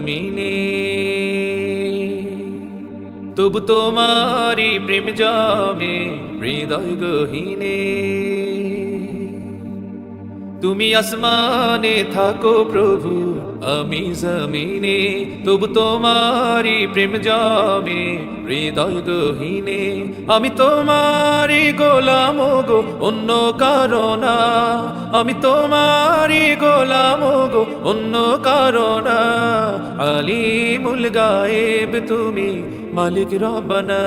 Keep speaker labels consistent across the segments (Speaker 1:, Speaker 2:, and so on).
Speaker 1: জমিনে তবু তোমারি প্রেম জামে হৃদয় গহীনে তুমি আসমানে থাকো প্রভু আমি জমিনে তবু তোমারি প্রেম জামে হৃদয় গহীনে আমি তোমারি গোলাম গো অন্য কারণা আমি তোমারি গোলাম গো অন্য কারণা আলিমুল গায়েব তুমি মালিক রব্বানা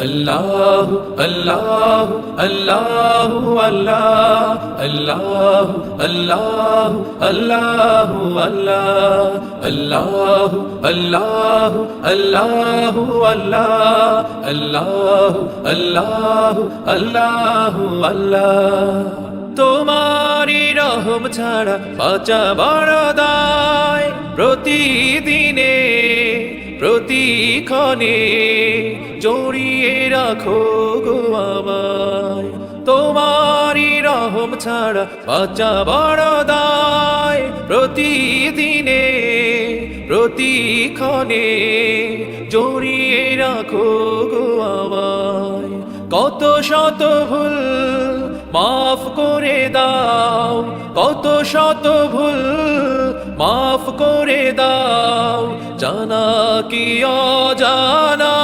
Speaker 1: আল্লাহ আল্লাহ আল্লাহ আল্লাহ আল্লাহ আল্লাহ আল্লাহ আল্লাহ আল্লাহ আল্লাহ আল্লাহ আল্লাহ আল্লাহ আল্লাহ তোমারি রহম ছাড়া বাঁচা বড় দায় প্রতিদিনে প্রতিক্ষণে জড়িয়ে রাখো গো আমায় তোমারি রহম ছাড়া বাঁচা বড় দায় প্রতিদিনে প্রতিক্ষণে জড়িয়ে রাখো গো আমায় কত শত ভুল মাফ করে দাও কত শত ভুল মাফ করে দাও জানা কি অজানা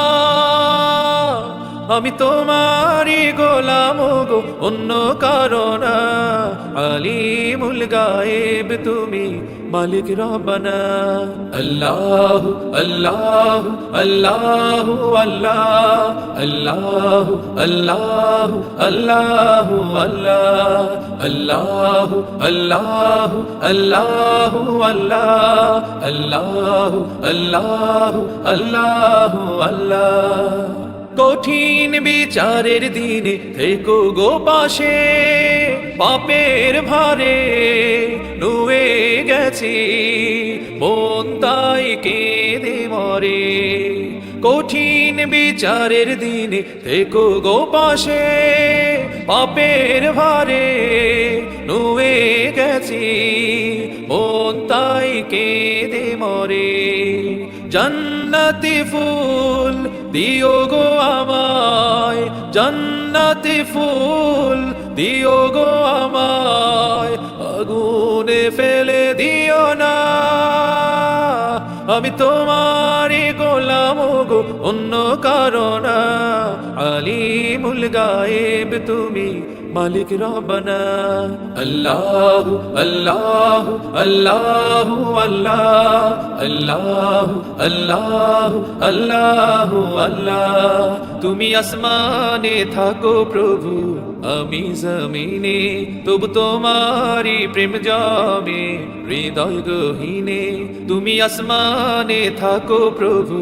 Speaker 1: আমি তোমারি গোলাম গো অন্য কারণা আলিমুল গায়েব তুমি মালিক রব্বানা আল্লাহ আল্লাহ আল্লাহ আল্লাহ আল্লাহ আল্লাহ আল্লাহ আল্লাহ আল্লাহ আল্লাহ আল্লাহ আল্লাহ আল্লাহ কঠিন বিচারের দিনে থেকো গো পাশে পাপের ভারে নুয়ে গেছি মন তাই কেঁদে মরে কঠিন বিচারের দিনে থেকো গো পাশে পাপের ভারে নুয়ে গেছি মন তাই কেঁদে মরে জান্নাতি ফুল দিও গো আমায় জান্নাতি ফুল দিও গো আমায় আগুনে ফেলে দিও না আমি তোমারি গোলাম গো অন্য কারণা আলিমুল গায়েব তুমি মালিক রব্বানা আল্লাহ আল্লাহ আল্লাহ আল্লাহ আল্লাহ আল্লাহ আল্লাহ তুমি আসমানে থাকো প্রভু আমি জমিনে তবু তোমারি প্রেম জামে হৃদয় গহীনে তুমি আসমানে থাকো প্রভু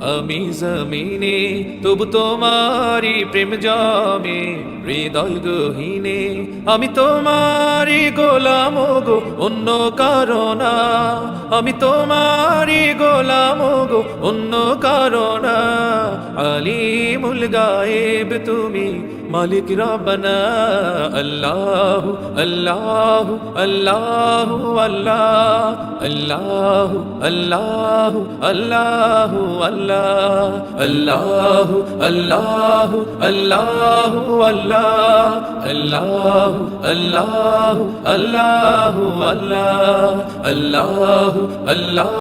Speaker 1: আমি জমিনে তবু তোমারি প্রেম জামে হৃদয় গহীনে আমি তোমারি গোলাম গো অন্য কারণা আমি তোমারি গোলাম গো অন্য কারণা আলিমুল গায়েব তুমি মালিক রব্বানা আল্লাহ আল্লাহ আল্লাহ আল্লাহ আল্লাহ আল্লাহ আল্লাহ আল্লাহ আল্লাহ আল্লাহ আল্লাহ আল্লাহ আল্লাহ আল্লাহ আল্লাহ